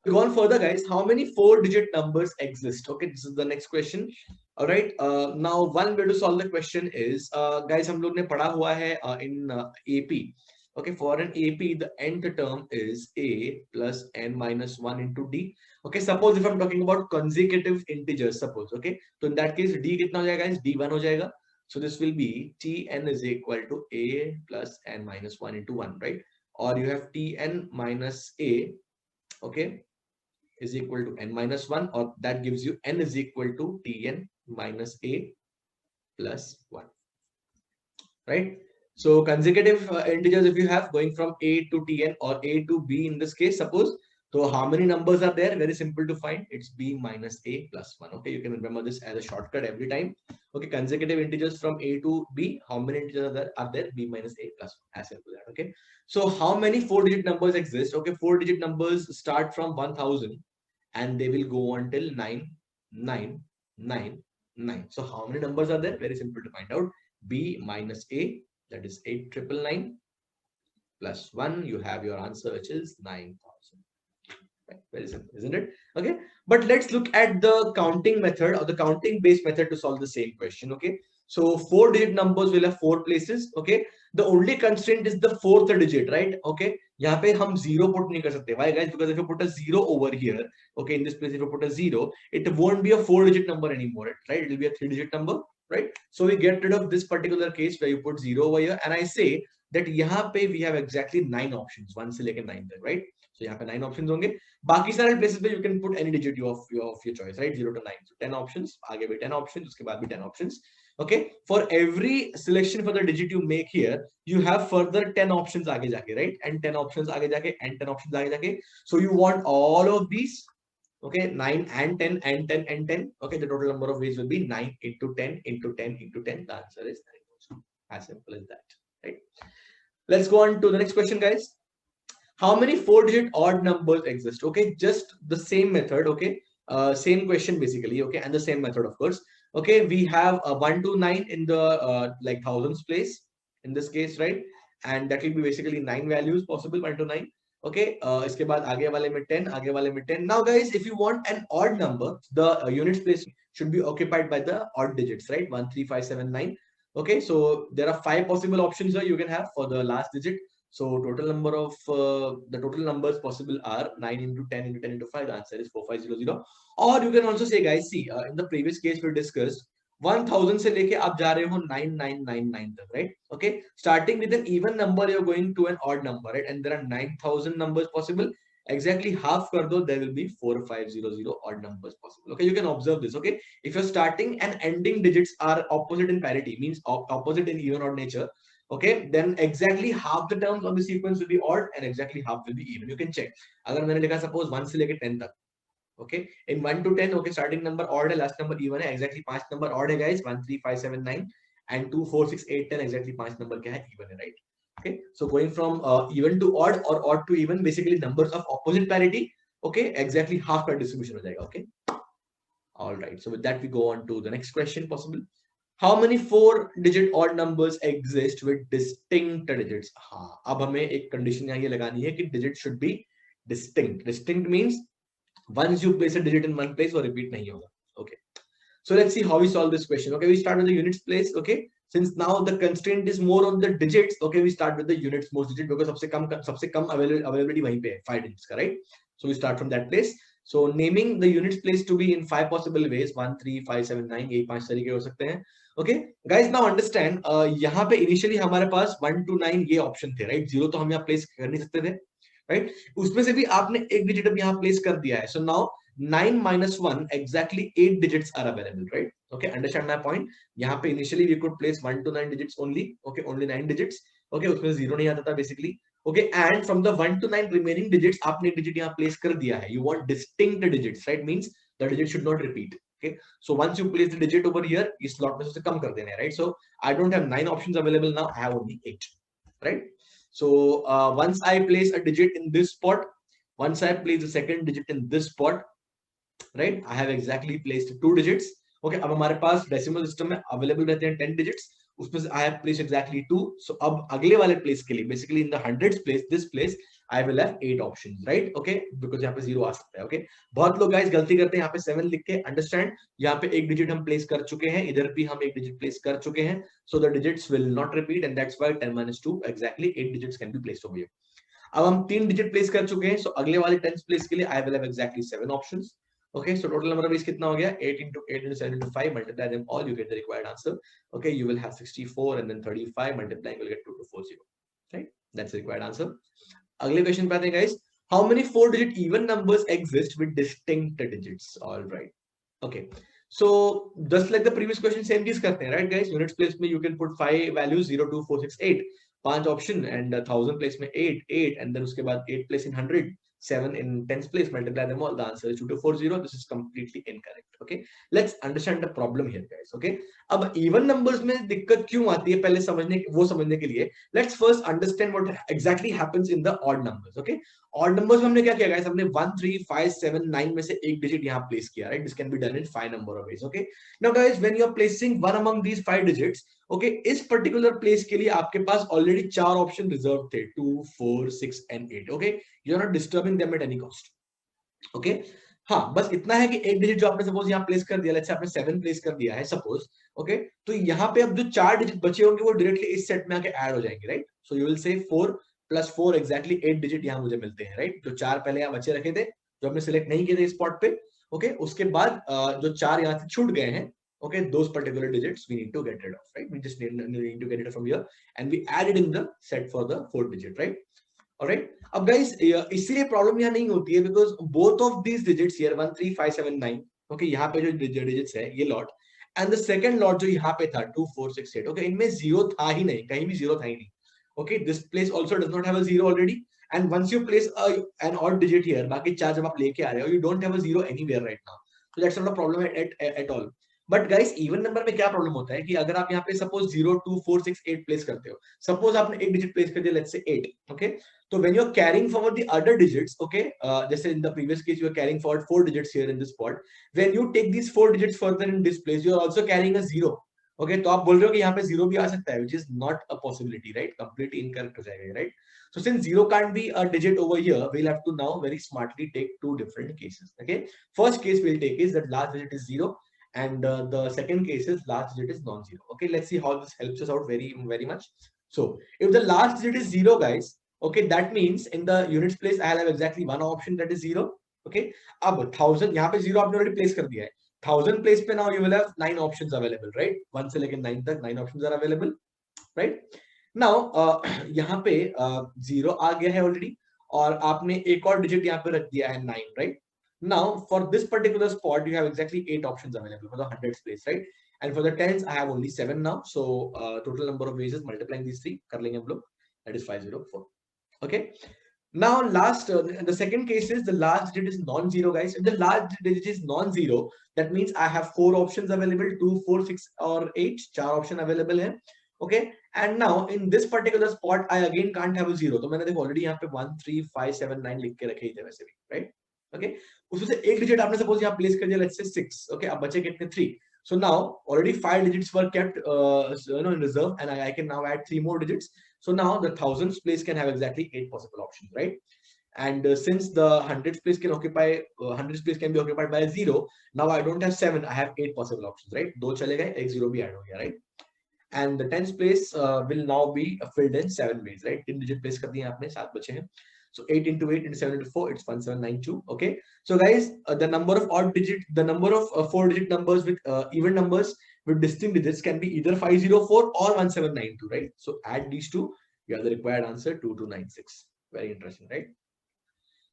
Go on further, guys. How many four-digit numbers exist? Okay, this is the next question. All right. Now, one way to solve the question is, guys, हम लोग ने पढ़ा हुआ है in AP. Okay, for an AP, the nth term is A plus n minus 1 into D. Okay, suppose if I'm talking about consecutive integers, suppose, okay, so in that case, D कितना हो जाएगा guys? D 1 हो जाएगा. So this will be Tn is equal to A plus n minus 1 into 1, right? Or you have Tn minus A, okay, is equal to n minus 1, or that gives you n is equal to Tn minus A plus 1, right? So consecutive integers, if you have going from A to Tn or A to B in this case, suppose, so how many numbers are there? Very simple to find. It's B minus A plus 1. Okay, you can remember this as a shortcut every time. Okay, consecutive integers from A to B, how many integers are there? B minus A plus 1. As simple as that. Okay, so how many four-digit numbers exist? Okay, four-digit numbers start from 1000 and they will go until 9999. So how many numbers are there? Very simple to find out. B minus A, that is 8999, plus 1, you have your answer, which is 9000. Right? Very simple, isn't it? Okay, but let's look at the counting method or the counting based method to solve the same question. Okay, so four-digit numbers will have four places. Okay, the only constraint is the fourth digit, right? Okay, यहाँ पे हम zero put नहीं कर सकते. Why, guys? Because if you put a zero over here, okay, in this place, if you put a zero, it won't be a four-digit number anymore, right? It will be a three-digit number, right? So we get rid of this particular case where you put zero over here, and I say that यहाँ पे we have exactly 9 options, 1 से लेके 9 तक, right? So यहाँ पे 9 options होंगे. बाकी सारे places पे you can put any digit of your choice, right? 0 to 9. So 10 options, आगे भी 10 options, उसके बाद भी 10 options. Okay, for every selection for the digit you make here, you have further 10 options आगे जाके, right? And 10 options आगे जाके, and 10 options आगे जाके. So you want all of these. Okay, 9 and 10 and 10 and 10. Okay, the total number of ways will be 9 into 10 into 10 into 10. The answer is 9. As simple as that, right? Let's go on to the next question, guys. How many four-digit odd numbers exist? Okay, just the same method. Okay, same question basically. Okay, and the same method, of course. Okay, we have a 1 to 9 in the like thousands place in this case, right? And that will be basically 9 values possible, 1 to 9. Okay, इसके बाद आगे वाले में 10, आगे वाले में 10. Now, guys, if you want an odd number, the units place should be occupied by the odd digits, right? 1, 3, 5, 7, 9. Okay, so there are 5 possible options here you can have for the last digit. So total number of the total numbers possible are 9 into 10 into 10 into 5. The answer is 4500. Or you can also say, guys, see, in the previous case we discussed 1000 से लेके आप जा रहे हो 9999 तक, right? Okay, starting with an even number, you're going to an odd number, right? And there are 9000 numbers possible. Exactly half कर दो, there will be 4500 odd numbers possible. Okay, you can observe this. Okay, if you're starting and ending digits are opposite in parity, means opposite in even odd nature. Okay, then exactly half the terms of the sequence will be odd and exactly half will be even. You can check. अगर मैंने लिखा suppose 1 से लेके 10 तक, okay, in 1 to 10, okay, starting number odd है, last number even है, exactly 5 number odd है, guys, 1 3 5 7 9, and 2 4 6 8 10, exactly 5 number क्या है, even है, right? Okay, so going from even to odd or odd to even, basically numbers of opposite parity. Okay, exactly half का distribution हो जाएगा. Okay, all right, so with that we go on to the next question possible. How many four-digit odd numbers exist with distinct digits? हाँ, अब हमें एक condition यहाँ ये लगानी है कि digit should be distinct. Distinct means once you place a digit in one place, वो repeat नहीं होगा. Okay. So let's see how we solve this question. Okay, we start with the units place. Okay, since now the constraint is more on the digits. Okay, we start with the units most digit because सबसे कम availability वहीं पे है 5 digits का, right? So we start from that place. So naming the units place to be in 5 possible ways, 1 3 5 7 9, ये 5 तरीके हो सकते हैं. Okay, guys, now understand. यहाँ पे initially हमारे पास 1 to 9 ये option थे, right? 0 तो हम यहाँ place कर नहीं सकते थे, right? उसमें से भी आपने एक digit अब यहाँ place कर दिया है. So now 9 minus 1, exactly 8 digits are available, right? Okay, understand my point? यहाँ पे initially we could place 1 to 9 digits only. Okay, only 9 digits. Okay, उसमें 0 नहीं आता था basically. Okay, and from the 1 to 9 remaining digits, आपने digit यहाँ place कर दिया है. You want distinct digits, right? Means the digit should not repeat. Okay, so once you place the digit over here, इस slot में से कम कर देना है, right? So I don't have 9 options available now. I have only 8, right? So once I place a digit in this spot, once I place the second digit in this spot, right, I have exactly placed 2 digits. Okay, अब हमारे पास decimal system में available रहते हैं 10 digits, उसमें से I have placed exactly 2. So अब अगले वाले place के लिए, basically in the hundreds place, this place, I will have 8 options, right? Okay, because यहाँ पे 0 आ सकता है. Okay, बहुत लोग guys गलती करते हैं यहाँ पे 7 लिख के. Understand, यहाँ पे एक डिजिट हम प्लेस कर चुके हैं, इधर भी हम एक डिजिट प्लेस कर चुके हैं. So the digits will not repeat, and that's why 10 minus 2 exactly 8 digits can be placed over here. अब हम 3 डिजिट प्लेस कर चुके हैं, so अगले वाले 10th प्लेस के लिए I will have exactly 7 options. Okay, so total number of ways कितना हो गया? 8 into 8 into 7 into 5, multiply them all, you get the required answer. Okay, you will have 64 and then 35, multiplying will get 2240. Right, that's the required answer. अगले question पे आते हैं guys. How many 4-digit even numbers exist with distinct digits? All right. Okay, so just like the previous question, same चीज करते हैं, right guys? Units place में you can put 5 values 0, 2, 4, 6, 8. 5 option and 1000 place में 8 and then उसके बाद 8 place in 100. 7 in 10th place, multiply them all, the answer is 2240. This is completely incorrect. Okay, let's understand the problem here guys. Okay, अब even numbers में दिक्कत क्यों आती है पहले समझने के लिए let's first understand what exactly happens in the odd numbers. Okay, odd numbers में हमने क्या किया guys? हमने 1 3 5 7 9 में से एक डिजिट यहाँ प्लेस किया, right? This can be done in 5 number of ways. Okay, now guys, when you are placing one among these 5 digits, okay इस पर्टिकुलर प्लेस के लिए आपके पास ऑलरेडी 4 ऑप्शन रिजर्व थे, 2 4 6 and 8. Okay, you are not disturbing them at any cost. Okay, हाँ बस इतना है कि एक डिजिट जो आपने सपोज यहाँ प्लेस कर दिया, लेट्स से आपने 7 प्लेस कर दिया है सपोज. ओके, तो यहाँ पे अब जो 4 डिजिट बचे होंगे वो डायरेक्टली इस सेट में आके ऐड हो जाएंगे, right? So you will say 4 + 4 exactly 8 digit यहाँ मुझे मिलते हैं, राइट? जो 4 पहले यहाँ बचे रखे थे, जो हमने सिलेक्ट नहीं किए थे स्पॉट पे. ओके, उसके बाद जो 4 यहाँ से छूट गए हैं, okay, those particular digits we need to get rid of, right? We just need to get it from here and we add it in the set for the 4th digit, right? All right, अब guys इसलिए problem यहाँ नहीं होती है because both of these digits here 1 3 5 7 9, okay, यहाँ पे जो digits है ये lot and the second lot जो यहाँ पे था 2 4 6 8, okay, इनमें जीरो था ही नहीं, कहीं भी जीरो था ही नहीं. Okay, this place also does not have a zero already, and once you place an odd digit here, बाकी 4 जब आप लेके आ रहे हो, you don't have a zero anywhere right now, so that's not a problem at all. But guys even number में क्या problem होता है कि अगर आप यहाँ पे सपोज 0 2 4 6 8 प्लेस करते हो, सपोज आपने एक डिजिट प्लेस कर दिया, लेट्स से 8. ओके, तो when you are carrying forward the other digits, okay, जैसे in the previous case you are carrying forward 4 digits here in this spot, when you take this 4 digits further in this place, you are also carrying a 0. Okay, तो आप बोल रहे हो कि यहाँ पे 0 भी आ सकता है, which is not a possibility, right? Completely incorrect हो जाएगा, right? So since 0 can't be a digit over here, we'll have to now very smartly take 2 different cases. Okay, first case we'll take is that last digit is 0, and the second case is last digit is non-zero. Okay, let's see how this helps us out very much. So if the last digit is 0 guys, okay, that means in the units place I'll have exactly one option, that is 0. Okay, अब 1000 यहाँ पे 0 आपने already place कर दिया है, 1000 place पे now you will have 9 options available, right? 1 से लेकर 9 तक 9 options are available, right? Now यहाँ पे 0 आ गया है ऑलरेडी और आपने एक और डिजिट यहाँ पे रख दिया है 9, right? Now for this particular spot you have exactly 8 options available for the 100th place, right? And for the tens I have only 7 now, so total number of ways is multiplying these 3 कर लेंगे हम लोग, that is 504. Okay, now last the second case is the last digit is non-zero guys. If the last digit is non-zero, that means I have 4 options available, 2 4 6 or 8, 4 option available है. Okay, and now in this particular spot I again can't have a 0, तो मैंने देखो already यहाँ पे 1 3 5 7 9 लिख के रखे ही थे वैसे भी, right? Okay, उसमें से एक डिजिट आपने सपोज यहाँ प्लेस कर दिया, let's say 6. Okay, अब बचे कितने? 3. So now already 5 digits were kept in reserve, and I can now add 3 more digits. So now the 1000th place can have exactly 8 possible options, right? And since the 100th place can occupy 100th place can be occupied by a 0, now I don't have 7, I have 8 possible options, right? 2 चले गए, एक 0 भी add हो गया, right? And the 10th place will now be filled in 7 ways, right? 3 digit place कर दिए आपने, 7 बचे हैं. So 8 into 8 into 7 into 4, it's 1792. Okay, so guys, the number of 4 digit numbers with even numbers with distinct digits can be either 504 or 1792, right? So add these two, you have the required answer 2296. Very interesting, right?